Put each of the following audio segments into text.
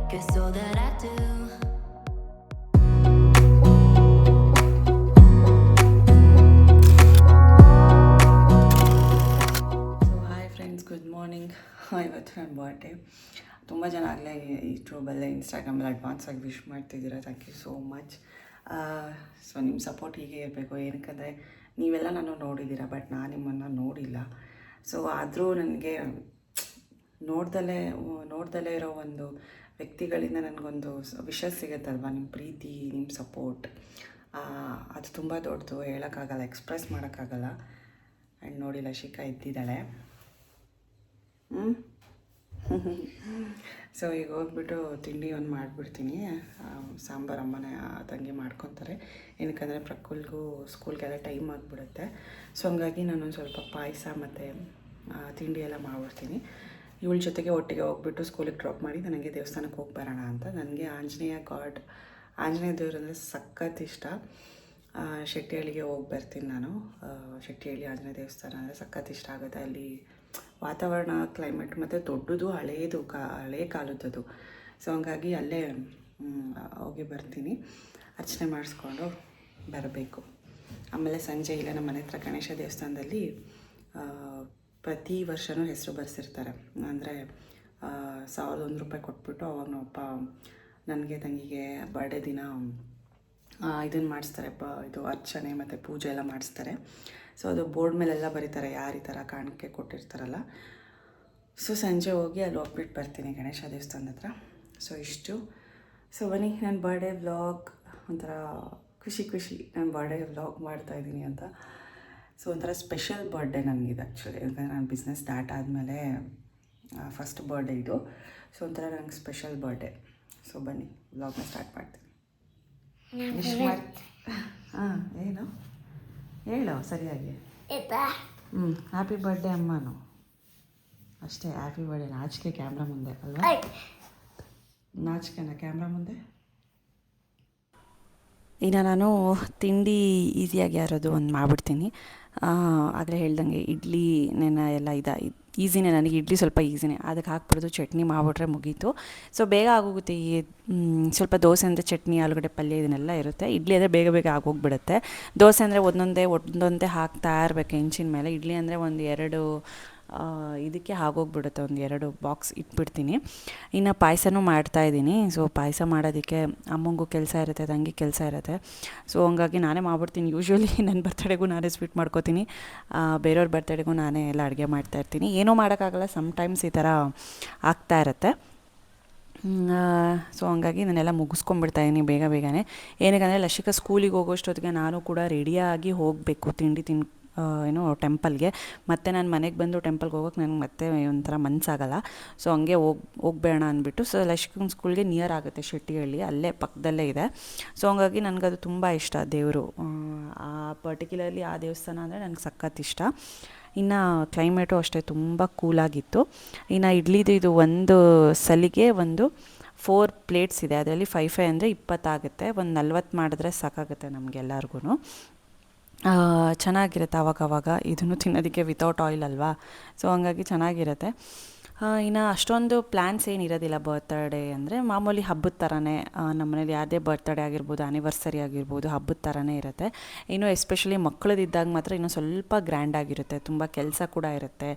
'cause all that I do. Hi friends, good morning. ಇವತ್ತು ನನ್ನ birthday. ತುಂಬ ಜನ ಆಗಲೇ ಯೂಟ್ಯೂಬಲ್ಲೇ ಇನ್ಸ್ಟಾಗ್ರಾಮಲ್ಲಿ ಅಡ್ವಾನ್ಸಾಗಿ ವಿಶ್ ಮಾಡ್ತಿದ್ದೀರಾ. Thank you so much. So ನಿಮ್ಮ ಸಪೋರ್ಟ್ ಹೀಗೆ ಇರಬೇಕು. ಏನಕ್ಕಂದರೆ ನೀವೆಲ್ಲ ನಾನು ನೋಡಿದ್ದೀರಾ, ಬಟ್ ನಾನು ನಿಮ್ಮನ್ನು ನೋಡಿಲ್ಲ. ಸೊ ಆದರೂ ನನಗೆ ನೋಡ್ದಲೇ ಇರೋ ಒಂದು ವ್ಯಕ್ತಿಗಳಿಂದ ನನಗೊಂದು ವಿಷಯ ಸಿಗುತ್ತಲ್ವ, ನಿಮ್ಮ ಪ್ರೀತಿ, ನಿಮ್ಮ ಸಪೋರ್ಟ್. ಅದು ತುಂಬ ದೊಡ್ಡದು, ಹೇಳೋಕ್ಕಾಗಲ್ಲ, ಎಕ್ಸ್ಪ್ರೆಸ್ ಮಾಡೋಕ್ಕಾಗಲ್ಲ. ಆ್ಯಂಡ್ ನೋಡಿ, ಲಶಿಕಾ ಎದ್ದಿದ್ದಾಳೆ. ಸೊ ಈಗ ಹೋಗ್ಬಿಟ್ಟು ತಿಂಡಿ ಒಂದು ಮಾಡಿಬಿಡ್ತೀನಿ. ಸಾಂಬಾರು ಅಮ್ಮನೇ ತಂಗಿ ಮಾಡ್ಕೊತಾರೆ. ಏನಕ್ಕಂದರೆ ಪ್ರಕುಲ್ಗೂ ಸ್ಕೂಲ್ಗೆಲ್ಲ ಟೈಮ್ ಆಗಿಬಿಡುತ್ತೆ. ಸೊ ಹಂಗಾಗಿ ನಾನೊಂದು ಸ್ವಲ್ಪ ಪಾಯಸ ಮತ್ತು ತಿಂಡಿ ಎಲ್ಲ ಮಾಡಿಬಿಡ್ತೀನಿ. ಇವಳ ಜೊತೆಗೆ ಒಟ್ಟಿಗೆ ಹೋಗ್ಬಿಟ್ಟು ಸ್ಕೂಲಿಗೆ ಡ್ರಾಪ್ ಮಾಡಿ ನನಗೆ ದೇವಸ್ಥಾನಕ್ಕೆ ಹೋಗಿ ಬರೋಣ ಅಂತ. ನನಗೆ ಆಂಜನೇಯ ದೇವರಂದರೆ ಸಖತ್ ಇಷ್ಟ. ಶೆಟ್ಟಿಹಳ್ಳಿಗೆ ಹೋಗಿ ಬರ್ತೀನಿ ನಾನು. ಶೆಟ್ಟಿಹಳ್ಳಿ ಆಂಜನೇಯ ದೇವಸ್ಥಾನ ಅಂದರೆ ಸಖತ್ ಇಷ್ಟ ಆಗುತ್ತೆ. ಅಲ್ಲಿ ವಾತಾವರಣ, ಕ್ಲೈಮೇಟ್ ಮತ್ತು ದೊಡ್ಡದು, ಹಳೇ ಕಾಲದ್ದು. ಸೊ ಹಂಗಾಗಿ ಅಲ್ಲೇ ಹೋಗಿ ಬರ್ತೀನಿ. ಅರ್ಚನೆ ಮಾಡಿಸ್ಕೊಂಡು ಬರಬೇಕು. ಆಮೇಲೆ ಸಂಜೆ ಇಲ್ಲೇ ನಮ್ಮ ಮನೆ ಹತ್ರ ಗಣೇಶ ದೇವಸ್ಥಾನದಲ್ಲಿ ಪ್ರತಿ ವರ್ಷವೂ ಹೆಸರು ಬರೆಸಿರ್ತಾರೆ. ಅಂದರೆ 1,001 ರೂಪಾಯಿ ಕೊಟ್ಬಿಟ್ಟು ಅವಾಗ ನಮ್ಮಪ್ಪ ನನಗೆ ತಂಗಿಗೆ ಬರ್ಡೇ ದಿನ ಇದನ್ನು ಮಾಡಿಸ್ತಾರೆ. ಇದು ಅರ್ಚನೆ ಮತ್ತು ಪೂಜೆ ಎಲ್ಲ ಮಾಡಿಸ್ತಾರೆ. ಸೊ ಅದು ಬೋರ್ಡ್ ಮೇಲೆಲ್ಲ ಬರೀತಾರೆ, ಯಾರು ಈ ಥರ ಕಾಣಿಕೆ ಕೊಟ್ಟಿರ್ತಾರಲ್ಲ. ಸೊ ಸಂಜೆ ಹೋಗಿ ಅಲ್ಲಿ ಹೋಗ್ಬಿಟ್ಟು ಬರ್ತೀನಿ ಗಣೇಶ ದೇವಸ್ಥಾನದ ಹತ್ರ. ಸೊ ಇಷ್ಟು. ಸೊ ಬನ್ನಿ, ನನ್ನ ಬರ್ಡೇ ವ್ಲಾಗ್ ಒಂಥರ ಖುಷಿ ನಾನು ಬರ್ಡೇ ವ್ಲಾಗ್ ಮಾಡ್ತಾಯಿದ್ದೀನಿ ಅಂತ. ಸೊ ಒಂಥರ ಸ್ಪೆಷಲ್ ಬರ್ಡೇ ನನಗಿದೆ ಆ್ಯಕ್ಚುಲಿ. ಯಾಕಂದರೆ ನಾನು ಬಿಸ್ನೆಸ್ ಸ್ಟಾರ್ಟ್ ಆದಮೇಲೆ ಫಸ್ಟ್ ಬರ್ಡೇ ಇದು. ಸೊ ಒಂಥರ ನನಗೆ ಸ್ಪೆಷಲ್ ಬರ್ಡೇ. ಸೊ ಬನ್ನಿ, ವ್ಲಾಗ್ನ ಸ್ಟಾರ್ಟ್ ಮಾಡ್ತೀನಿ. ಹಾಂ, ಏನು ಹೇಳು ಸರಿಯಾಗಿ. ಹ್ಯಾಪಿ ಬರ್ಡೇ ಅಮ್ಮನು ಅಷ್ಟೇ. Happy birthday. ನಾಚಿಕೆ ಕ್ಯಾಮ್ರಾ ಮುಂದೆ ಅಲ್ವಾ? ನಾಚಿಕೆನಾ ಕ್ಯಾಮ್ರಾ ಮುಂದೆ? ಇನ್ನು ನಾನು ತಿಂಡಿ ಈಸಿಯಾಗಿ ಯಾರೋದು ಒಂದು ಮಾಡಿಬಿಡ್ತೀನಿ. ಆದರೆ ಹೇಳ್ದಂಗೆ ಇಡ್ಲಿನ ಎಲ್ಲ ಈಸಿನೇ. ನನಗೆ ಇಡ್ಲಿ ಸ್ವಲ್ಪ ಈಸಿನೇ. ಅದಕ್ಕೆ ಹಾಕ್ಬಿಡೋದು, ಚಟ್ನಿ ಮಾಡಿಬಿಟ್ರೆ ಮುಗೀತು. ಸೊ ಬೇಗ ಆಗೋಗುತ್ತೆ. ಸ್ವಲ್ಪ ದೋಸೆ ಅಂದರೆ ಚಟ್ನಿ, ಆಲೂಗಡ್ಡೆ ಪಲ್ಯ ಇದನ್ನೆಲ್ಲ ಇರುತ್ತೆ. ಇಡ್ಲಿ ಅಂದರೆ ಬೇಗ ಆಗೋಗ್ಬಿಡುತ್ತೆ. ದೋಸೆ ಅಂದರೆ ಒಂದೊಂದೇ ಹಾಕ್ತಾ ಇರಬೇಕು ಹೆಂಚಿನ ಮೇಲೆ. ಇಡ್ಲಿ ಅಂದರೆ ಒಂದು 2 ಇದಕ್ಕೆ ಆಗೋಗ್ಬಿಡುತ್ತೆ. ಒಂದು 2 ಬಾಕ್ಸ್ ಇಟ್ಬಿಡ್ತೀನಿ. ಇನ್ನು ಪಾಯಸನೂ ಮಾಡ್ತಾಯಿದ್ದೀನಿ. ಸೊ ಪಾಯಸ ಮಾಡೋದಕ್ಕೆ ಅಮ್ಮಂಗೂ ಕೆಲಸ ಇರುತ್ತೆ, ತಂಗಿ ಕೆಲಸ ಇರುತ್ತೆ. ಸೊ ಹಂಗಾಗಿ ನಾನೇ ಮಾಡ್ಬಿಡ್ತೀನಿ. ಯೂಶ್ವಲಿ ನನ್ನ ಬರ್ತಡೇಗೂ ನಾನೇ ಸ್ವೀಟ್ ಮಾಡ್ಕೋತೀನಿ, ಬೇರೆಯವ್ರ ಬರ್ತಡೇಗೂ ನಾನೇ ಎಲ್ಲ ಅಡುಗೆ ಮಾಡ್ತಾಯಿರ್ತೀನಿ. ಏನೂ ಮಾಡೋಕ್ಕಾಗಲ್ಲ, ಸಮ್ಟೈಮ್ಸ್ ಈ ಥರ ಆಗ್ತಾ ಇರುತ್ತೆ. ಸೊ ಹಂಗಾಗಿ ನಾನೆಲ್ಲ ಮುಗಿಸ್ಕೊಂಡ್ಬಿಡ್ತಾಯಿದ್ದೀನಿ ಬೇಗನೆ. ಏನಕ್ಕಂದರೆ ಲಶಿಕಾ ಸ್ಕೂಲಿಗೆ ಹೋಗೋಷ್ಟೊತ್ತಿಗೆ ನಾನು ಕೂಡ ರೆಡಿಯಾಗಿ ಹೋಗಬೇಕು ತಿಂಡಿ ಟೆಂಪಲ್ಗೆ. ಮತ್ತು ನಾನು ಮನೆಗೆ ಬಂದು ಟೆಂಪಲ್ಗೆ ಹೋಗೋಕೆ ನನಗೆ ಮತ್ತೆ ಒಂಥರ ಮನಸ್ಸಾಗಲ್ಲ. ಸೊ ಹಂಗೆ ಹೋಗ್ಬೇಡ ಅಂದ್ಬಿಟ್ಟು. ಸೊ ಲಶಿಕನ ಸ್ಕೂಲ್ಗೆ ನಿಯರ್ ಆಗುತ್ತೆ, ಶೆಟ್ಟಿಹಳ್ಳಿ ಅಲ್ಲೇ ಪಕ್ಕದಲ್ಲೇ ಇದೆ. ಸೊ ಹಂಗಾಗಿ ನನಗದು ತುಂಬ ಇಷ್ಟ ದೇವರು. ಪರ್ಟಿಕ್ಯುಲರ್ಲಿ ಆ ದೇವಸ್ಥಾನ ಅಂದರೆ ನನಗೆ ಸಖತ್ ಇಷ್ಟ. ಇನ್ನು ಕ್ಲೈಮೇಟು ಅಷ್ಟೇ ತುಂಬ ಕೂಲಾಗಿತ್ತು. ಇನ್ನು ಇಡ್ಲಿದು ಇದು ಒಂದು ಸಲಿಗೆ 4 ಪ್ಲೇಟ್ಸ್ ಇದೆ. ಅದರಲ್ಲಿ 5 ಅಂದರೆ 20 ಆಗುತ್ತೆ. ಒಂದು 40 ಮಾಡಿದ್ರೆ ಸಾಕಾಗುತ್ತೆ ನಮಗೆಲ್ಲರಿಗೂ. ಚೆನ್ನಾಗಿರುತ್ತೆ ಆವಾಗವಾಗ. ಇದನ್ನು ತಿನ್ನೋದಕ್ಕೆ ವಿತೌಟ್ ಆಯಿಲ್ ಅಲ್ವಾ. ಸೊ ಹಂಗಾಗಿ ಚೆನ್ನಾಗಿರುತ್ತೆ. ಇನ್ನು ಅಷ್ಟೊಂದು ಪ್ಲ್ಯಾನ್ಸ್ ಏನಿರೋದಿಲ್ಲ ಬರ್ತ್ಡೇ ಅಂದರೆ. ಮಾಮೂಲಿ ಹಬ್ಬದ ಥರನೇ ನಮ್ಮ ಮನೇಲಿ ಯಾರದೇ ಬರ್ತ್ಡೇ ಆಗಿರ್ಬೋದು, ಆ್ಯನಿವರ್ಸರಿ ಆಗಿರ್ಬೋದು, ಹಬ್ಬದ ಥರನೇ ಇರುತ್ತೆ. ಇನ್ನು ಎಸ್ಪೆಷಲಿ ಮಕ್ಕಳದಿದ್ದಾಗ ಮಾತ್ರ ಇನ್ನೂ ಸ್ವಲ್ಪ ಗ್ರ್ಯಾಂಡಾಗಿರುತ್ತೆ. ತುಂಬ ಕೆಲಸ ಕೂಡ ಇರುತ್ತೆ.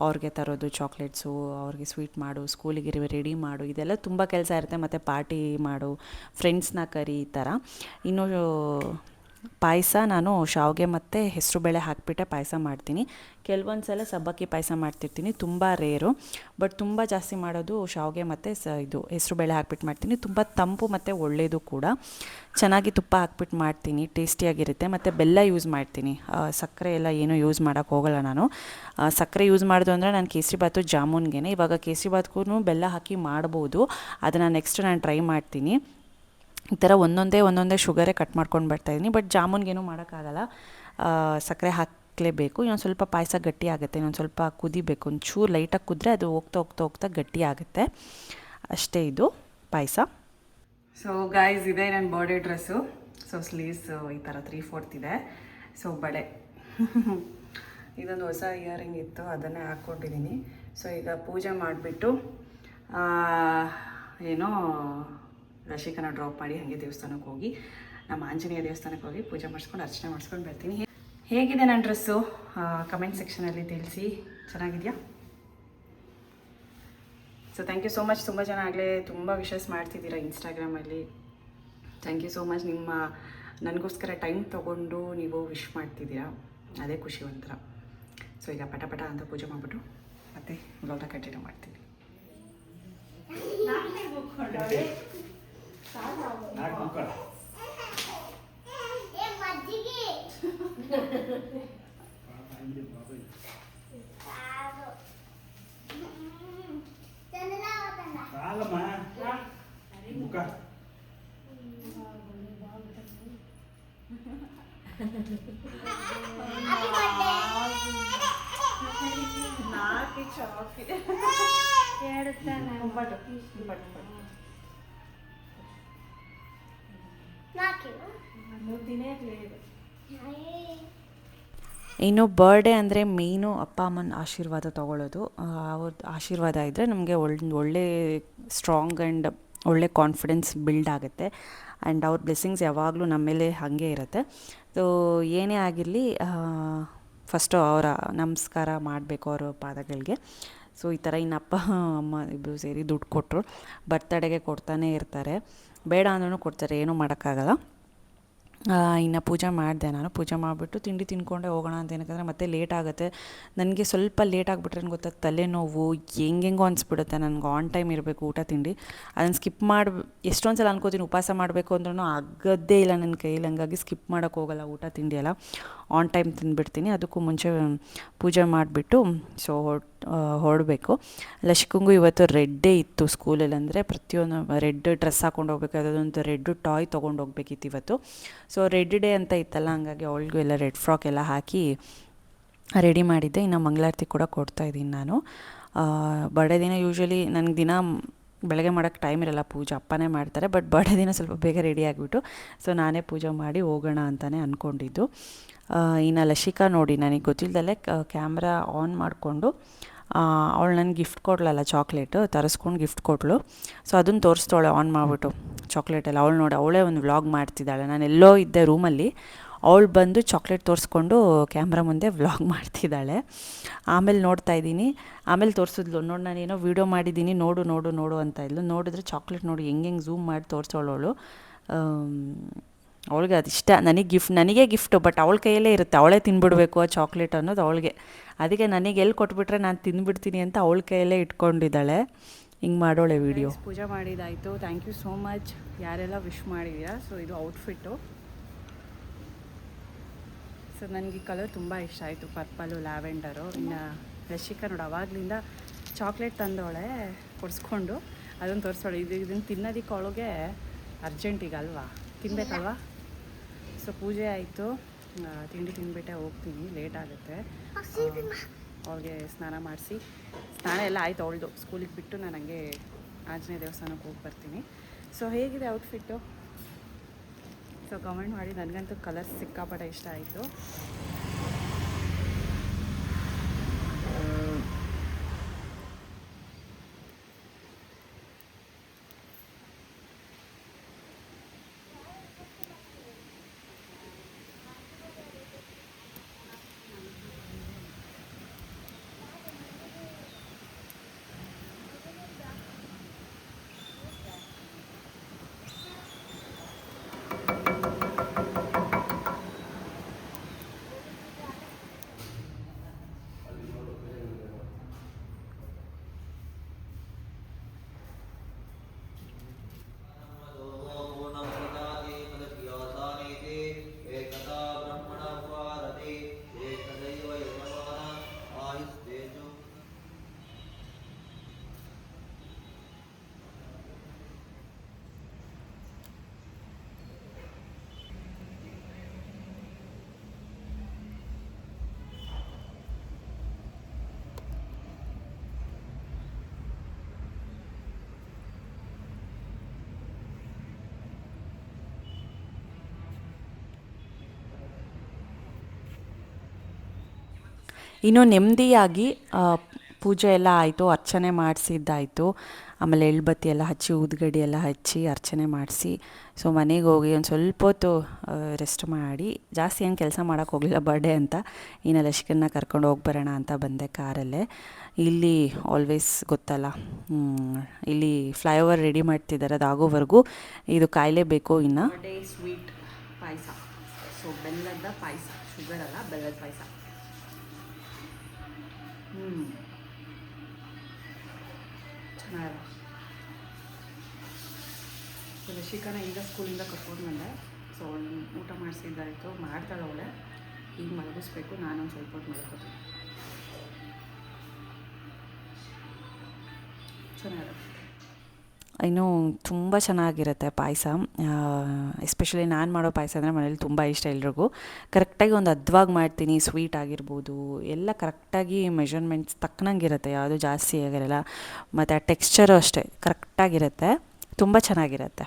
ಅವ್ರಿಗೆ ತರೋದು ಚಾಕ್ಲೇಟ್ಸು, ಅವ್ರಿಗೆ ಸ್ವೀಟ್ ಮಾಡು, ಸ್ಕೂಲಿಗೆ ರೆಡಿ ಮಾಡು, ಇದೆಲ್ಲ ತುಂಬ ಕೆಲಸ ಇರುತ್ತೆ. ಮತ್ತು ಪಾರ್ಟಿ ಮಾಡು, ಫ್ರೆಂಡ್ಸ್ನ ಕರಿ, ಈ ಥರ. ಇನ್ನು ಪಾಯಸ ನಾನು ಶಾವಿಗೆ ಮತ್ತು ಹೆಸರುಬೇಳೆ ಹಾಕಿಬಿಟ್ಟೆ ಪಾಯಸ ಮಾಡ್ತೀನಿ. ಕೆಲವೊಂದು ಸಲ ಸಬ್ಬಕ್ಕಿ ಪಾಯಸ ಮಾಡ್ತಿರ್ತೀನಿ, ತುಂಬ ರೇರು. ಬಟ್ ತುಂಬ ಜಾಸ್ತಿ ಮಾಡೋದು ಶಾವಿಗೆ ಮತ್ತು ಹೆಸರುಬೇಳೆ ಹಾಕ್ಬಿಟ್ಟು ಮಾಡ್ತೀನಿ. ತುಂಬ ತಂಪು ಮತ್ತು ಒಳ್ಳೆಯದು ಕೂಡ. ಚೆನ್ನಾಗಿ ತುಪ್ಪ ಹಾಕ್ಬಿಟ್ಟು ಮಾಡ್ತೀನಿ, ಟೇಸ್ಟಿಯಾಗಿರುತ್ತೆ. ಮತ್ತು ಬೆಲ್ಲ ಯೂಸ್ ಮಾಡ್ತೀನಿ. ಸಕ್ಕರೆ ಎಲ್ಲ ಏನೂ ಯೂಸ್ ಮಾಡೋಕ್ಕೆ ಹೋಗಲ್ಲ ನಾನು. ಸಕ್ಕರೆ ಯೂಸ್ ಮಾಡೋದು ಅಂದರೆ ನಾನು ಕೇಸರಿಬಾತು ಜಾಮೂನ್ಗೆ. ಇವಾಗ ಕೇಸರಿಬಾತ್ಗೂ ಬೆಲ್ಲ ಹಾಕಿ ಮಾಡ್ಬೋದು. ಅದನ್ನು ನೆಕ್ಸ್ಟ್ ನಾನು ಟ್ರೈ ಮಾಡ್ತೀನಿ. ಈ ಥರ ಒಂದೊಂದೇ ಶುಗರೇ ಕಟ್ ಮಾಡ್ಕೊಂಡು ಬರ್ತಾಯಿದ್ದೀನಿ. ಬಟ್ ಜಾಮೂನ್ಗೇನು ಮಾಡೋಕ್ಕಾಗಲ್ಲ, ಸಕ್ಕರೆ ಹಾಕಲೇಬೇಕು. ಇನ್ನೊಂದು ಸ್ವಲ್ಪ ಪಾಯಸ ಗಟ್ಟಿ ಆಗುತ್ತೆ. ಇನ್ನೊಂದು ಸ್ವಲ್ಪ ಕುದಿಬೇಕು. ಒಂಚೂರು ಲೈಟಾಗಿ ಕುದ್ರೆ ಅದು ಹೋಗ್ತಾ ಗಟ್ಟಿ ಆಗುತ್ತೆ. ಅಷ್ಟೇ ಇದು ಪಾಯಸ. ಸೊ ಗೈಸ್, ಇದೆ ನನ್ನ ಬರ್ಡೇ ಡ್ರೆಸ್ಸು. ಸೊ ಸ್ಲೀವ್ಸ್ ಈ ಥರ 3/4 ಇದೆ. ಸೊ ಬಳೆ ಇದೊಂದು ಹೊಸ ಇಯರಿಂಗ್ ಇತ್ತು, ಅದನ್ನೇ ಹಾಕ್ಕೊಂಡಿದ್ದೀನಿ. ಸೊ ಈಗ ಪೂಜೆ ಮಾಡಿಬಿಟ್ಟು ಏನೋ ರಶಿಕನ ಡ್ರಾಪ್ ಮಾಡಿ ಹಾಗೆ ದೇವಸ್ಥಾನಕ್ಕೆ ಹೋಗಿ ನಮ್ಮ ಆಂಜನೇಯ ದೇವಸ್ಥಾನಕ್ಕೆ ಹೋಗಿ ಪೂಜೆ ಮಾಡಿಸ್ಕೊಂಡು ಅರ್ಚನೆ ಮಾಡಿಸ್ಕೊಂಡು ಬರ್ತೀನಿ. ಹೇಗಿದೆ ನನ್ನ ಡ್ರೆಸ್ಸು ಕಮೆಂಟ್ ಸೆಕ್ಷನಲ್ಲಿ ತಿಳಿಸಿ. ಚೆನ್ನಾಗಿದೆಯಾ? So thank you so much. ತುಂಬ ಜನ ಆಗಲೇ ತುಂಬ ವಿಶಸ್ ಮಾಡ್ತಿದ್ದೀರಾ ಇನ್ಸ್ಟಾಗ್ರಾಮಲ್ಲಿ. Thank you so much. ನನಗೋಸ್ಕರ ಟೈಮ್ ತೊಗೊಂಡು ನೀವು ವಿಶ್ ಮಾಡ್ತಿದ್ದೀರಾ, ಅದೇ ಖುಷಿ ಒಂಥರ. ಸೊ ಈಗ ಪಟ ಪಟ ಅಂತ ಪೂಜೆ ಮಾಡಿಬಿಟ್ಟು ಮತ್ತೆ ವ್ಲಾಗ್ನ ಕಂಟಿನ್ಯೂ ಮಾಡ್ತೀನಿ. ಇನ್ನು ಬರ್ಡೇ ಅಂದರೆ ಮೇಯ್ನು ಅಪ್ಪ ಅಮ್ಮನ ಆಶೀರ್ವಾದ ತೊಗೊಳ್ಳೋದು. ಅವ್ರದ್ದು ಆಶೀರ್ವಾದ ಇದ್ದರೆ ನಮಗೆ ಒಳ್ಳೆ ಸ್ಟ್ರಾಂಗ್ ಆ್ಯಂಡ್ ಒಳ್ಳೆ ಕಾನ್ಫಿಡೆನ್ಸ್ ಬಿಲ್ಡ್ ಆಗುತ್ತೆ. ಆ್ಯಂಡ್ ಅವ್ರ ಬ್ಲೆಸ್ಸಿಂಗ್ಸ್ ಯಾವಾಗಲೂ ನಮ್ಮ ಮೇಲೆ ಹಾಗೆ ಇರುತ್ತೆ. ಸೊ ಏನೇ ಆಗಿರಲಿ ಫಸ್ಟು ಅವರ ನಮಸ್ಕಾರ ಮಾಡಬೇಕು ಅವ್ರ ಪಾದಗಳಿಗೆ. ಸೊ ಈ ಥರ ಇನ್ನು ಅಪ್ಪ ಅಮ್ಮ ಇಬ್ಬರು ಸೇರಿ ದುಡ್ಡು ಕೊಟ್ಟರು. ಬರ್ತಡೆಗೆ ಕೊಡ್ತಾನೇ ಇರ್ತಾರೆ, ಬೇಡ ಅಂದ್ರೂ ಕೊಡ್ತಾರೆ, ಏನೂ ಮಾಡೋಕ್ಕಾಗಲ್ಲ. ಇನ್ನು ಪೂಜೆ ಮಾಡಿದೆ. ನಾನು ಪೂಜೆ ಮಾಡಿಬಿಟ್ಟು ತಿಂಡಿ ತಿನ್ಕೊಂಡೆ ಹೋಗೋಣ ಅಂತ. ಏನಕ್ಕಂದರೆ ಮತ್ತೆ ಲೇಟ್ ಆಗುತ್ತೆ. ನನಗೆ ಸ್ವಲ್ಪ ಲೇಟ್ ಆಗಿಬಿಟ್ರೆ ಗೊತ್ತಾ ತಲೆನೋವು ಹೆಂಗೆಂಗೋ ಅನಿಸ್ಬಿಡುತ್ತೆ. ನನಗೆ ಆನ್ ಟೈಮ್ ಇರಬೇಕು ಊಟ ತಿಂಡಿ. ಅದನ್ನು ಸ್ಕಿಪ್ ಎಷ್ಟೊಂದು ಸಲ ಅನ್ಕೋತೀನಿ ಉಪವಾಸ ಮಾಡಬೇಕು ಅಂದ್ರೂ ಆಗೋದೇ ಇಲ್ಲ ನನ್ನ ಕೈಯಲ್ಲಿ. ಹಂಗಾಗಿ ಸ್ಕಿಪ್ ಮಾಡೋಕ್ಕೆ ಹೋಗಲ್ಲ ಊಟ ತಿಂಡಿ ಎಲ್ಲ, ಆನ್ ಟೈಮ್ ತಿಂದುಬಿಡ್ತೀನಿ. ಅದಕ್ಕೂ ಮುಂಚೆ ಪೂಜೆ ಮಾಡಿಬಿಟ್ಟು ಸೊ ಹೊರಡಬೇಕು. ಲಶಿಕಂಗೂ ಇವತ್ತು ರೆಡ್ಡೇ ಇತ್ತು ಸ್ಕೂಲಲ್ಲಿ. ಅಂದರೆ ಪ್ರತಿಯೊಂದು ರೆಡ್ ಡ್ರೆಸ್ ಹಾಕೊಂಡು ಹೋಗ್ಬೇಕು, ಅದೊಂದು ರೆಡ್ ಟಾಯ್ ತೊಗೊಂಡು ಹೋಗ್ಬೇಕಿತ್ತು ಇವತ್ತು. ಸೊ ರೆಡ್ ಡೇ ಅಂತ ಇತ್ತಲ್ಲ, ಹಂಗಾಗಿ ಅವಳಿಗೂ ಎಲ್ಲ ರೆಡ್ ಫ್ರಾಕ್ ಎಲ್ಲ ಹಾಕಿ ರೆಡಿ ಮಾಡಿದ್ದೆ. ಇನ್ನು ಮಂಗಳಾರತಿ ಕೂಡ ಕೊಡ್ತಾಯಿದ್ದೀನಿ ನಾನು. ಬರ್ಡೇ ದಿನ ಯೂಶ್ವಲಿ ನನಗೆ ದಿನ ಬೆಳಗ್ಗೆ ಮಾಡೋಕ್ಕೆ ಟೈಮ್ ಇರಲ್ಲ, ಪೂಜೆ ಅಪ್ಪನೇ ಮಾಡ್ತಾರೆ. ಬಟ್ ಬರ್ಡೇ ದಿನ ಸ್ವಲ್ಪ ಬೇಗ ರೆಡಿ ಆಗಿಬಿಟ್ಟು ಸೊ ನಾನೇ ಪೂಜೆ ಮಾಡಿ ಹೋಗೋಣ ಅಂತಲೇ ಅಂದ್ಕೊಂಡಿದ್ದು. ಇನ್ನು ಲಶಿಕಾ ನೋಡಿ, ನನಗೆ ಗೊತ್ತಿಲ್ಲದಲ್ಲೇ ಕ್ಯಾಮ್ರಾ ಆನ್ ಮಾಡಿಕೊಂಡು ಅವಳು ನನಗೆ ಗಿಫ್ಟ್ ಕೊಡಲಲ್ಲ, ಚಾಕ್ಲೇಟು ತರಿಸ್ಕೊಂಡು ಗಿಫ್ಟ್ ಕೊಟ್ಟಳು. ಸೊ ಅದನ್ನು ತೋರಿಸ್ತಾಳೆ ಆನ್ ಮಾಡಿಬಿಟ್ಟು ಚಾಕ್ಲೇಟೆಲ್ಲ. ಅವಳು ನೋಡಿ ಅವಳೇ ಒಂದು ವ್ಲಾಗ್ ಮಾಡ್ತಿದ್ದಾಳೆ. ನಾನು ಎಲ್ಲೋ ಇದ್ದೆ ರೂಮಲ್ಲಿ, ಅವಳು ಬಂದು ಚಾಕ್ಲೇಟ್ ತೋರಿಸ್ಕೊಂಡು ಕ್ಯಾಮ್ರಾ ಮುಂದೆ ವ್ಲಾಗ್ ಮಾಡ್ತಿದ್ದಾಳೆ. ಆಮೇಲೆ ನೋಡ್ತಾ ಇದ್ದೀನಿ, ಆಮೇಲೆ ತೋರಿಸಿದ್ಲು, ನೋಡಿ ನಾನೇನೋ ವೀಡಿಯೋ ಮಾಡಿದ್ದೀನಿ, ನೋಡು ನೋಡು ನೋಡು ಅಂತ ಇದ್ಲು. ನೋಡಿದ್ರೆ ಚಾಕ್ಲೇಟ್ ನೋಡಿ ಹೆಂಗೆ ಝೂಮ್ ಮಾಡಿ ತೋರಿಸೋಳು. ಅವಳಿಗೆ ಅದಿಷ್ಟ. ನನಗೆ ಗಿಫ್ಟು, ಬಟ್ ಅವಳ ಕೈಯಲ್ಲೇ ಇರುತ್ತೆ, ಅವಳೇ ತಿನ್ಬಿಡ್ಬೇಕು ಆ ಚಾಕ್ಲೇಟ್ ಅನ್ನೋದು ಅವಳಿಗೆ. ಅದಕ್ಕೆ ನನಗೆ ಎಲ್ಲಿ ಕೊಟ್ಬಿಟ್ರೆ ನಾನು ತಿಂದುಬಿಡ್ತೀನಿ ಅಂತ ಅವಳ ಕೈಯಲ್ಲೇ ಇಟ್ಕೊಂಡಿದ್ದಾಳೆ. ಹಿಂಗೆ ಮಾಡೋಳೆ ವೀಡಿಯೋ. ಪೂಜೆ ಮಾಡಿದ್ದಾಯಿತು. ಥ್ಯಾಂಕ್ ಯು ಸೋ ಮಚ್ ಯಾರೆಲ್ಲ ವಿಶ್ ಮಾಡಿದ್ದೀರಾ. ಸೊ ಇದು ಔಟ್ಫಿಟ್ಟು. ಸೊ ನನಗೆ ಈ ಕಲರ್ ತುಂಬ ಇಷ್ಟ ಆಯಿತು, ಪರ್ಪಲು ಲ್ಯಾವೆಂಡರು. ಇನ್ನು ರಶಿಕಾ ನೋಡಿ ಅವಾಗಲಿಂದ ಚಾಕ್ಲೇಟ್ ತಂದವಳೆ ಕೊಡಿಸ್ಕೊಂಡು ಅದನ್ನು ತೋರಿಸೋಳೆ. ಇದನ್ನು ತಿನ್ನೋದಕ್ಕೆ ಅವಳಿಗೆ ಅರ್ಜೆಂಟ್ ಈಗ ಅಲ್ವಾ, ತಿನ್ನಬೇಕಲ್ವಾ. ಸೊ ಪೂಜೆ ಆಯಿತು, ತಿಂಡಿ ತಿಂದುಬಿಟ್ಟೆ ಹೋಗ್ತೀನಿ, ಲೇಟ್ ಆಗುತ್ತೆ. ಅವಳಿಗೆ ಸ್ನಾನ ಮಾಡಿಸಿ, ಸ್ನಾನ ಎಲ್ಲ ಆಯಿತು ಅವಳದು. ಸ್ಕೂಲಿಗೆ ಬಿಟ್ಟು ನಾನು ಹಂಗೆ ಆಂಜನೇಯ ದೇವಸ್ಥಾನಕ್ಕೆ ಹೋಗಿ ಬರ್ತೀನಿ. ಸೊ ಹೇಗಿದೆ ಔಟ್ಫಿಟ್ಟು? ಸೊ ಕಮೆಂಟ್ ಮಾಡಿ. ನನಗಂತೂ ಕಲರ್ ಸಿಕ್ಕಾಪಟ್ಟೆ ಇಷ್ಟ ಆಯಿತು. ಇನ್ನು ನೆಮ್ಮದಿಯಾಗಿ ಪೂಜೆ ಎಲ್ಲ ಆಯಿತು, ಅರ್ಚನೆ ಮಾಡಿಸಿದ್ದಾಯಿತು. ಆಮೇಲೆ ಎಳ್ಬತ್ತಿ ಎಲ್ಲ ಹಚ್ಚಿ ಊದುಗಡ್ಡಿ ಎಲ್ಲ ಹಚ್ಚಿ ಅರ್ಚನೆ ಮಾಡಿಸಿ ಸೊ ಮನೆಗೆ ಹೋಗಿ ಒಂದು ಸ್ವಲ್ಪ ಹೊತ್ತು ರೆಸ್ಟ್ ಮಾಡಿ, ಜಾಸ್ತಿ ಏನು ಕೆಲಸ ಮಾಡೋಕ್ಕೆ ಹೋಗಲಿಲ್ಲ ಬರ್ಡೇ ಅಂತ. ಇನ್ನು ಲಸಿಕನ್ನ ಕರ್ಕೊಂಡು ಹೋಗಿ ಬರೋಣ ಅಂತ ಬಂದೆ ಕಾರಲ್ಲೇ. ಇಲ್ಲಿ ಆಲ್ವೇಸ್ ಗೊತ್ತಲ್ಲ, ಇಲ್ಲಿ ಫ್ಲೈಓವರ್ ರೆಡಿ ಮಾಡ್ತಿದ್ದಾರೆ, ಅದಾಗೋವರೆಗೂ ಇದು ಕಾಯಲೇಬೇಕು. ಇನ್ನು ಸ್ವೀಟ್ ಪಾಯಸ, ಸೊ ಬೆಲ್ಲದ ಪಾಯಸ, ಶುಗರ್ ಅಲ್ಲ ಬೆಲ್ಲದ ಪಾಯಸ. ಚೆನ್ನಾಗಲ್ಲ. ಸೊ ಲಸಿಕಾನ ಈಗ ಸ್ಕೂಲಿಂದ ಕರ್ಕೊಂಡು ಬಂದೆ. ಸೊ ಊಟ ಮಾಡಿಸಿದ್ದಾಯಿತು, ಮಾಡ್ತಾಳೆ ಅವಳೆ. ಈಗ ಮಲಗಿಸ್ಬೇಕು, ನಾನೊಂದು ಸ್ವಲ್ಪ ಹೊತ್ತು ಮಲ್ಕೋತೀನಿ. ಚೆನ್ನಾಗಿರುತ್ತೆ. ಇನ್ನು ತುಂಬ ಚೆನ್ನಾಗಿರುತ್ತೆ ಪಾಯಸ. ಎಸ್ಪೆಷಲಿ ನಾನು ಮಾಡೋ ಪಾಯಸ ಅಂದರೆ ಮನೇಲಿ ತುಂಬ ಇಷ್ಟ ಎಲ್ರಿಗೂ. ಕರೆಕ್ಟಾಗಿ ಒಂದು ಹದ್ವಾಗಿ ಮಾಡ್ತೀನಿ. ಸ್ವೀಟ್ ಆಗಿರ್ಬೋದು ಎಲ್ಲ ಕರೆಕ್ಟಾಗಿ ಮೆಷರ್ಮೆಂಟ್ಸ್ ತಕ್ಕನಂಗಿರುತ್ತೆ, ಯಾವುದು ಜಾಸ್ತಿ ಆಗಿರಲ್ಲ. ಮತ್ತು ಆ ಟೆಕ್ಸ್ಚರು ಅಷ್ಟೇ ಕರೆಕ್ಟಾಗಿರುತ್ತೆ, ತುಂಬ ಚೆನ್ನಾಗಿರುತ್ತೆ.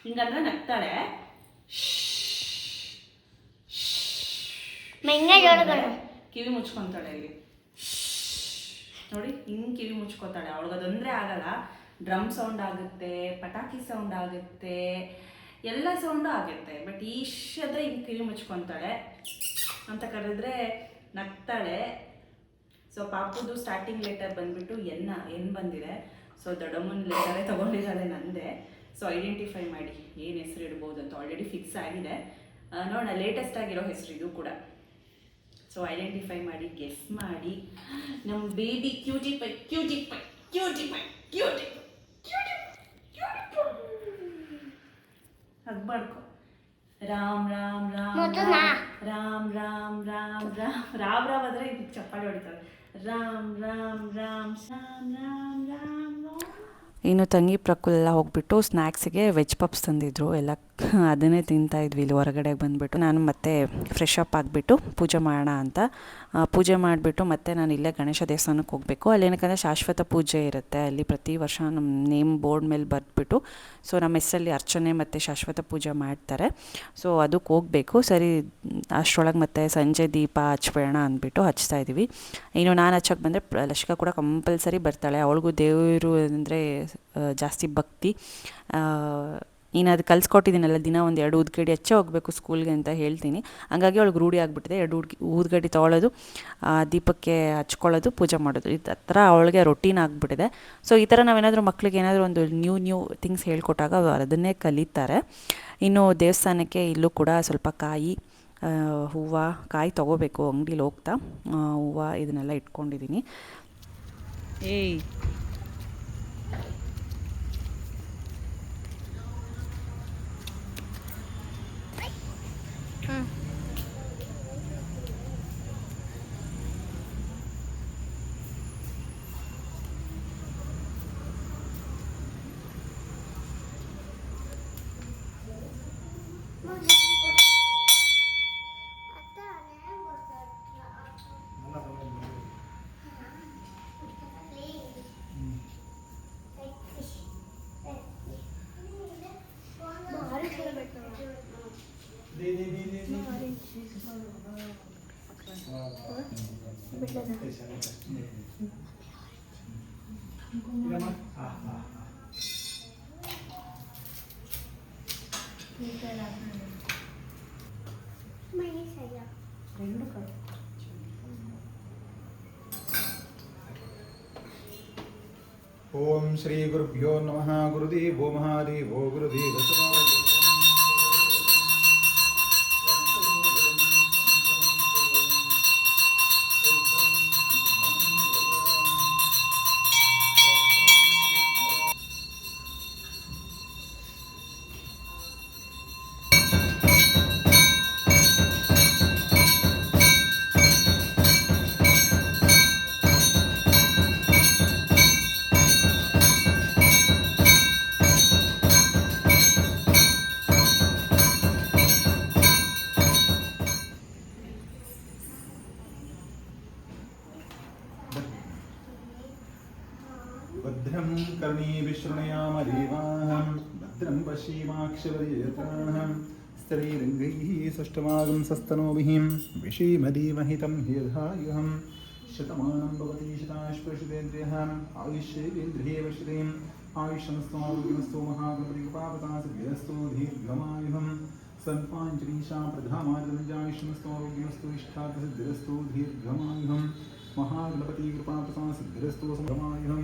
ಹಿಂಗಂದ್ರೆ ನಗ್ತಾಳೆ, ಕಿವಿ ಮುಚ್ಕೊತಾಳೆ. ಇಲ್ಲಿ ನೋಡಿ, ಹಿಂಗೆ ಕಿವಿ ಮುಚ್ಕೋತಾಳೆ. ಅವಳಿಗದಂದರೆ ಆಗಲ್ಲ. ಡ್ರಮ್ ಸೌಂಡ್ ಆಗುತ್ತೆ, ಪಟಾಕಿ ಸೌಂಡ್ ಆಗುತ್ತೆ, ಎಲ್ಲ ಸೌಂಡು ಆಗುತ್ತೆ. ಬಟ್ ಈಶ್ಯದ ಹಿಂಗೆ ಕಿವಿ ಮುಚ್ಕೊತಾಳೆ ಅಂತ ಕರೆದ್ರೆ ನಗ್ತಾಳೆ. ಸೊ ಪಾಪುದು ಸ್ಟಾರ್ಟಿಂಗ್ ಲೆಟರ್ ಬಂದುಬಿಟ್ಟು ಎನ್ ಬಂದಿದೆ. ಸೊ ದೊಡ್ಡಮ್ಮನ ಲೆಟರೇ ತೊಗೊಂಡಿದ್ದಾಳೆ ನಂದೆ. ಸೊ ಐಡೆಂಟಿಫೈ ಮಾಡಿ ಏನು ಹೆಸರು ಇಡ್ಬೋದು ಅಂತ ಆಲ್ರೆಡಿ ಫಿಕ್ಸ್ ಆಗಿದೆ. ನೋಡೋಣ, ಲೇಟೆಸ್ಟ್ ಆಗಿರೋ ಹೆಸರು ಇದು ಕೂಡ. ಸೊ ಐಡೆಂಟಿಫೈ ಮಾಡಿ, ಗೆಸ್ ಮಾಡಿ. ನಮ್ಮ baby cutie pie cutie pie cutie pie cutie hug ಮಾಡ್ಕೊ. ರಾಮ್ ರಾಮ್ ರಾಮ್ ರಾಮ್ ರಾಮ್ ರಾಮ್ ರಾಮ್ ರಾಮ್ ರಾಮ್ ಅಂದರೆ ಇದು ಚಪ್ಪಾಳೆ ಹೊಡಿತಾರೆ. ರಾಮ್ ರಾಮ್ ರಾಮ್ ರಾಮ್ ರಾಮ್ ರಾಮ್ ರಾಮ್. ಇನ್ನು ತಂಗಿ ಪ್ರಕುಲೆಲ್ಲ ಹೋಗ್ಬಿಟ್ಟು ಸ್ನ್ಯಾಕ್ಸಿಗೆ ವೆಜ್ ಪಪ್ಸ್ ತಂದಿದ್ರು, ಎಲ್ಲ ಅದನ್ನೇ ತಿಂತಾಯಿದ್ವಿ ಇಲ್ಲಿ ಹೊರಗಡೆಗೆ ಬಂದುಬಿಟ್ಟು. ನಾನು ಮತ್ತೆ ಫ್ರೆಶ್ ಅಪ್ ಆಗಿಬಿಟ್ಟು ಪೂಜೆ ಮಾಡೋಣ ಅಂತ ಪೂಜೆ ಮಾಡಿಬಿಟ್ಟು ಮತ್ತೆ ನಾನು ಇಲ್ಲೇ ಗಣೇಶ ದೇವಸ್ಥಾನಕ್ಕೆ ಹೋಗಬೇಕು. ಅಲ್ಲಿ ಏನಕ್ಕಂದರೆ ಶಾಶ್ವತ ಪೂಜೆ ಇರುತ್ತೆ. ಅಲ್ಲಿ ಪ್ರತಿ ವರ್ಷ ನಮ್ಮ ನೇಮ್ ಬೋರ್ಡ್ ಮೇಲೆ ಬರೆದ್ಬಿಟ್ಟು ಸೊ ನಮ್ಮ ಹೆಸರಲ್ಲಿ ಅರ್ಚನೆ ಮತ್ತು ಶಾಶ್ವತ ಪೂಜೆ ಮಾಡ್ತಾರೆ. ಸೊ ಅದಕ್ಕೆ ಹೋಗಬೇಕು. ಸರಿ, ಅಷ್ಟರೊಳಗೆ ಮತ್ತೆ ಸಂಜೆ ದೀಪ ಹಚ್ಬೇಡ ಅಂದ್ಬಿಟ್ಟು ಹಚ್ತಾಯಿದ್ದೀವಿ. ಇನ್ನು ನಾನು ಹಚ್ಚೋಕ್ಕೆ ಬಂದರೆ ಲಸಿಕಾ ಕೂಡ ಕಂಪಲ್ಸರಿ ಬರ್ತಾಳೆ. ಅವಳಿಗೂ ದೇವರು ಅಂದರೆ ಜಾಸ್ತಿ ಭಕ್ತಿ. ನೀನು ಅದು ಕಲಿಸ್ಕೊಟ್ಟಿದ್ದೀನಲ್ಲ, ದಿನ ಒಂದು 2 ಊದ್ಗಡ್ಡಿ ಹಚ್ಚೇ ಹೋಗಬೇಕು ಸ್ಕೂಲ್ಗೆ ಅಂತ ಹೇಳ್ತೀನಿ. ಹಂಗಾಗಿ ಅವಳಿಗೆ ರೂಢಿ ಆಗಿಬಿಟ್ಟಿದೆ. 2 ಊದ್ಗಡ್ಡಿ ತೊಗೊಳ್ಳೋದು, ದೀಪಕ್ಕೆ ಹಚ್ಕೊಳ್ಳೋದು, ಪೂಜೆ ಮಾಡೋದು, ಇದು ಆ ಥರ ಅವಳಿಗೆ ರೊಟೀನ್ ಆಗಿಬಿಟ್ಟಿದೆ. ಸೊ ಈ ಥರ ನಾವೇನಾದರೂ ಮಕ್ಳಿಗೆ ಏನಾದರೂ ಒಂದು ನ್ಯೂ ಥಿಂಗ್ಸ್ ಹೇಳ್ಕೊಟ್ಟಾಗ ಅದನ್ನೇ ಕಲಿತಾರೆ. ಇನ್ನು ದೇವಸ್ಥಾನಕ್ಕೆ ಇಲ್ಲೂ ಕೂಡ ಸ್ವಲ್ಪ ಕಾಯಿ, ಹೂವು, ಕಾಯಿ ತೊಗೋಬೇಕು ಅಂಗಡೀಲಿ ಹೋಗ್ತಾ. ಹೂವು ಇದನ್ನೆಲ್ಲ ಇಟ್ಕೊಂಡಿದ್ದೀನಿ. ಏಯ್ ಓಂ ಶ್ರೀ ಗುರುಭ್ಯೋ ನಮಃ. ಗುರುದೇವೋ ಮಹಾದೇವೋ ಗುರುದೇವ ಭದ್ರಂ ಕರ್ಣೀಭಿಶೃಣಯಾಮ ದೇವಾಃ ಭದ್ರಂ ಪಶ್ಯೇಮಾಕ್ಷರಯತ್ರಾಣಃ ಸ್ಥಿರೈರಂಗೈಃ ಸುಷ್ಟಮಾಗಂ ಸಸ್ತನೋಭಿಃ ವಿಷೀಮಧೀಮಹಿತಂ ಹೇಧಾಯುಹಂ शतमानं भवति शतायुष्येन्द्रियः आयुष्येन्द्रिये वर्षते आयुष्यमस्तु महागणपतिकृपापदासिद्धिरस्तु दीर्घमायुः सन्पाञ्चलीशा प्रधामार्जनजायुष्यमस्तु इष्टार्थसिद्धिरस्तु दीर्घमायुः महागणपतिकृपापदासिद्धिरस्तु सममायुः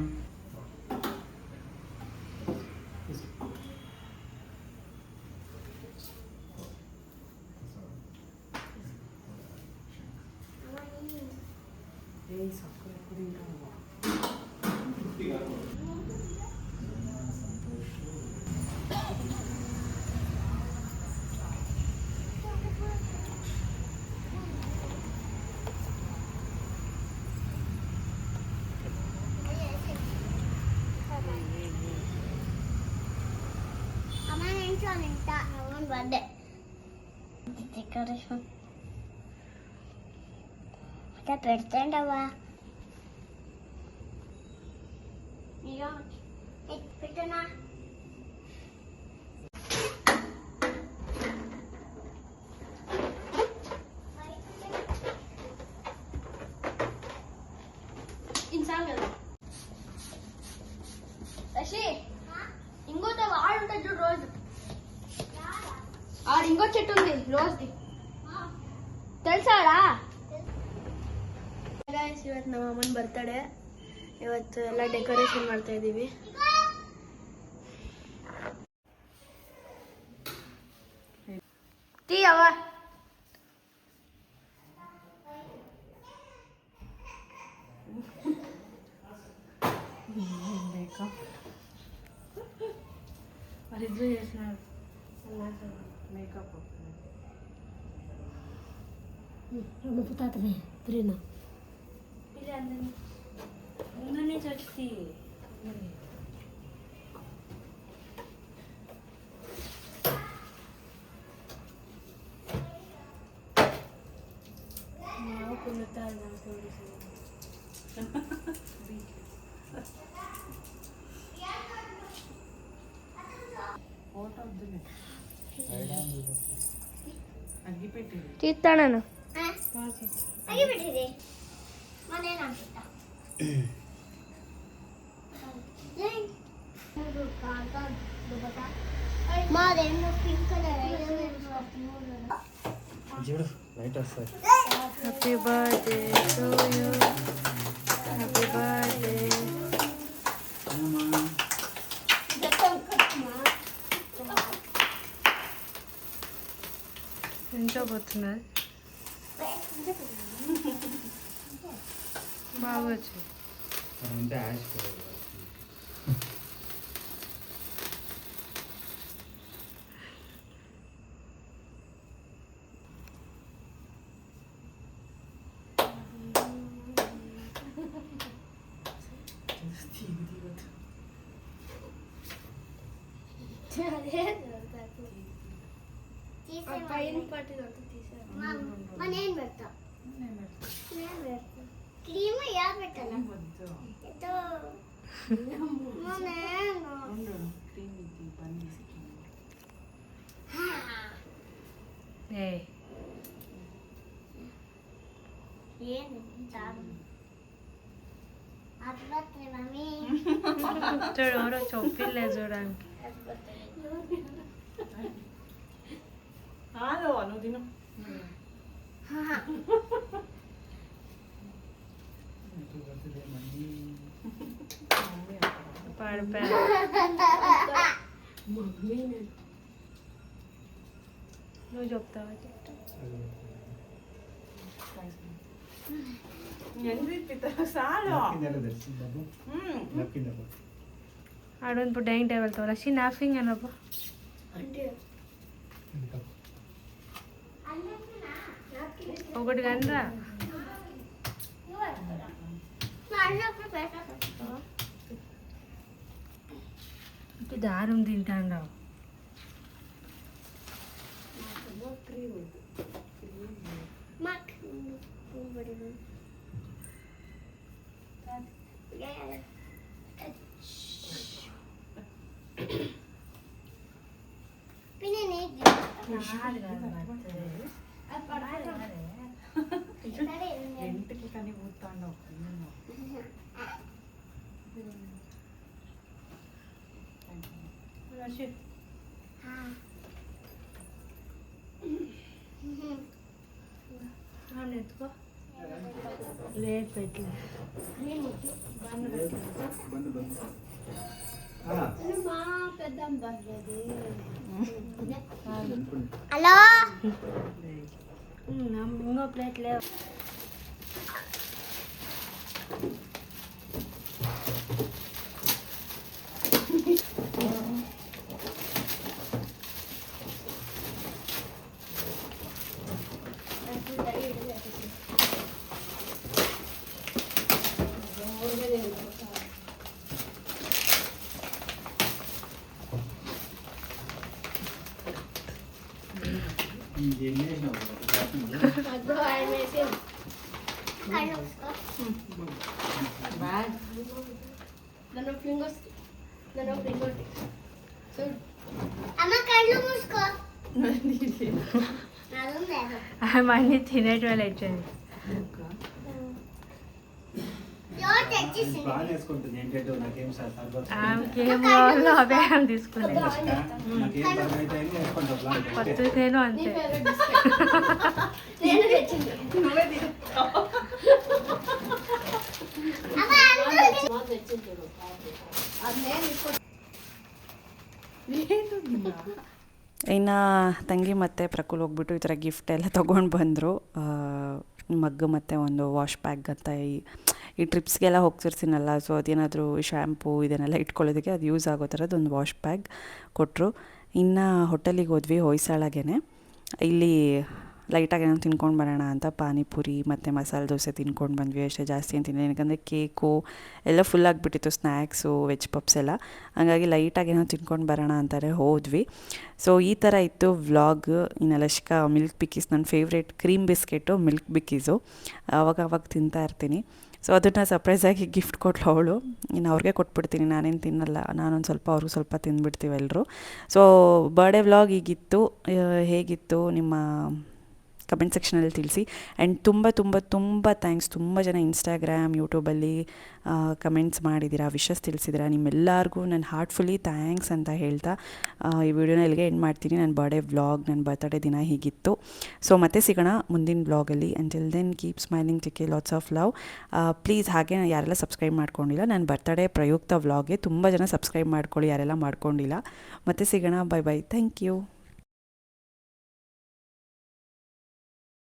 birthday. Decoration. Kita present apa? Iya. Itu na. Insan gak? Tashi. Ingo tuh వాడు ఉంటాడు చూడు రోజు. ఆడ ఇంకో చెట్టు ఉంది రోజుది తెలుసాడా ಗೈಸ್ ಇವತ್ತು ನಮ್ಮ ಅಮ್ಮನ ಬರ್ತಡೇ ಇವತ್ತು ಎಲ್ಲ ಡೆಕೋರೇಷನ್ ಮಾಡ್ತಾ ಇದ್ದೀವಿ ಟೀ ಅವ ಬೇಕಾ ಅದಿದ್ರು ಎಷ್ಟು మేకప్ రొమ్మ పుతాతమే ప్రేమ పిల్ల అందని ముందునే చచ్చి మావ పునతాల నాకు ఫోటో వద్దులే తీస్తాను మాదేమో పింక్ కలర్ చూడు లైట్ వస్తాయి happy birthday to you happy birthday ఎంతో పోతున్నారు బాగా వచ్చి పైన పట్టి నేను పెడతా క్రీమ్ యాడ్ పెట్టాలి చూడు ఎవరో చొప్పిల్లే చూడడానికి నువ్వు తిను పడిపోయా నువ్వు చెప్తావా ఆడొంದು ఇప్పుడు ಡೈನಿಂಗ್ ಟೇಬಲ್ ತಗೋಲ್ಲ ಶಿ ನಾಫಿಂಗ್ ಏನಪ್ಪ ఒకటి గంటరా దారం తింటాండావు ఇంటికి కానీ పోతా లేట్ పెట్టి హలో ఇంకో ప్లేట్ లేవు మనీ తినేటోళ్ళు వచ్చింది అవే తీసుకున్నాను నేను అంతే ಇನ್ನು ತಂಗಿ ಮತ್ತು ಪ್ರಕುಲ್ ಹೋಗ್ಬಿಟ್ಟು ಈ ಥರ ಗಿಫ್ಟ್ ಎಲ್ಲ ತೊಗೊಂಡು ಬಂದರು. ಮಗ್ಗು ಮತ್ತು ಒಂದು ವಾಶ್ ಬ್ಯಾಗ್ ಅಂತ ಈ ಟ್ರಿಪ್ಸ್ಗೆಲ್ಲ ಹೋಗ್ತಿರ್ತೀನಲ್ಲ, ಸೊ ಅದೇನಾದರೂ ಶ್ಯಾಂಪು ಇದನ್ನೆಲ್ಲ ಇಟ್ಕೊಳ್ಳೋದಕ್ಕೆ ಅದು ಯೂಸ್ ಆಗೋ ಥರದ್ದು ಒಂದು ವಾಶ್ ಬ್ಯಾಗ್ ಕೊಟ್ಟರು. ಇನ್ನು ಹೋಟೆಲಿಗೆ ಹೋದ್ವಿ ಹೊಯ್ಸಳಗೆ. ಇಲ್ಲಿ ಲೈಟಾಗಿ ಏನೋ ತಿನ್ಕೊಂಡು ಬರೋಣ ಅಂತ ಪಾನಿಪುರಿ ಮತ್ತು ಮಸಾಲೆ ದೋಸೆ ತಿನ್ಕೊಂಡು ಬಂದ್ವಿ. ಅಷ್ಟೇ, ಜಾಸ್ತಿ ಏನು ತಿನ್ನಲಿಲ್ಲ, ಯಾಕಂದರೆ ಕೇಕು ಎಲ್ಲ ಫುಲ್ ಆಗಿಬಿಟ್ಟಿತ್ತು, ಸ್ನ್ಯಾಕ್ಸು ವೆಜ್ ಪಪ್ಸ್ ಎಲ್ಲ. ಹಾಗಾಗಿ ಲೈಟಾಗಿ ಏನೋ ತಿನ್ಕೊಂಡು ಬರೋಣ ಅಂತಾರೆ ಹೋದ್ವಿ. ಸೊ ಈ ಥರ ಇತ್ತು ವ್ಲಾಗ್. ಇನ್ನು ಲಶ್ಕಾ ಮಿಲ್ಕ್ ಬಿಕ್ಕೀಸ್ ನನ್ನ ಫೇವ್ರೇಟ್ ಕ್ರೀಮ್ ಬಿಸ್ಕೆಟು ಮಿಲ್ಕ್ ಬಿಕ್ಕೀಸು ಅವಾಗ ತಿಂತಾ ಇರ್ತೀನಿ. ಸೊ ಅದನ್ನು ಸರ್ಪ್ರೈಸಾಗಿ ಗಿಫ್ಟ್ ಕೊಟ್ಲು ಅವಳು. ಇನ್ನು ಅವ್ರಿಗೆ ಕೊಟ್ಬಿಡ್ತೀನಿ, ನಾನೇನು ತಿನ್ನಲ್ಲ, ನಾನೊಂದು ಸ್ವಲ್ಪ ಅವ್ರಿಗೂ ಸ್ವಲ್ಪ ತಿಂದುಬಿಡ್ತೀವಿ ಎಲ್ಲರೂ. ಸೊ ಬರ್ಡೇ ವ್ಲಾಗ್ ಹೀಗಿತ್ತು. ಹೇಗಿತ್ತು ನಿಮ್ಮ ಕಮೆಂಟ್ ಸೆಕ್ಷನಲ್ಲಿ ತಿಳಿಸಿ. ಆ್ಯಂಡ್ ತುಂಬ ಥ್ಯಾಂಕ್ಸ್. ತುಂಬ ಜನ ಇನ್ಸ್ಟಾಗ್ರಾಮ್ ಯೂಟ್ಯೂಬಲ್ಲಿ ಕಮೆಂಟ್ಸ್ ಮಾಡಿದ್ದೀರಾ, ವಿಶಸ್ ತಿಳಿಸಿದ್ದೀರಾ. ನಿಮ್ಮೆಲ್ಲರಿಗೂ ನಾನು ಹಾರ್ಟ್ಫುಲ್ಲಿ ಥ್ಯಾಂಕ್ಸ್ ಅಂತ ಹೇಳ್ತಾ ಈ ವಿಡಿಯೋನ ಇಲ್ಲಿಗೆ ಎಂಡ್ ಮಾಡ್ತೀನಿ. ನನ್ನ ಬರ್ಡೇ ವ್ಲಾಗ್, ನನ್ನ ಬರ್ತಡೇ ದಿನ ಹೀಗಿತ್ತು. ಸೊ ಮತ್ತೆ ಸಿಗೋಣ ಮುಂದಿನ ವ್ಲಾಗಲ್ಲಿ. Until then keep smiling, take care, lots of love. Please ಹಾಗೆ ಯಾರೆಲ್ಲ ಸಬ್ಸ್ಕ್ರೈಬ್ ಮಾಡ್ಕೊಂಡಿಲ್ಲ, ನನ್ನ ಬರ್ತಡೇ ಪ್ರಯುಕ್ತ ವ್ಲಾಗ್ಗೆ ತುಂಬ ಜನ ಸಬ್ಸ್ಕ್ರೈಬ್ ಮಾಡ್ಕೊಳ್ಳಿ, ಯಾರೆಲ್ಲ ಮಾಡ್ಕೊಂಡಿಲ್ಲ. ಮತ್ತೆ ಸಿಗೋಣ. Bye bye. Thank you.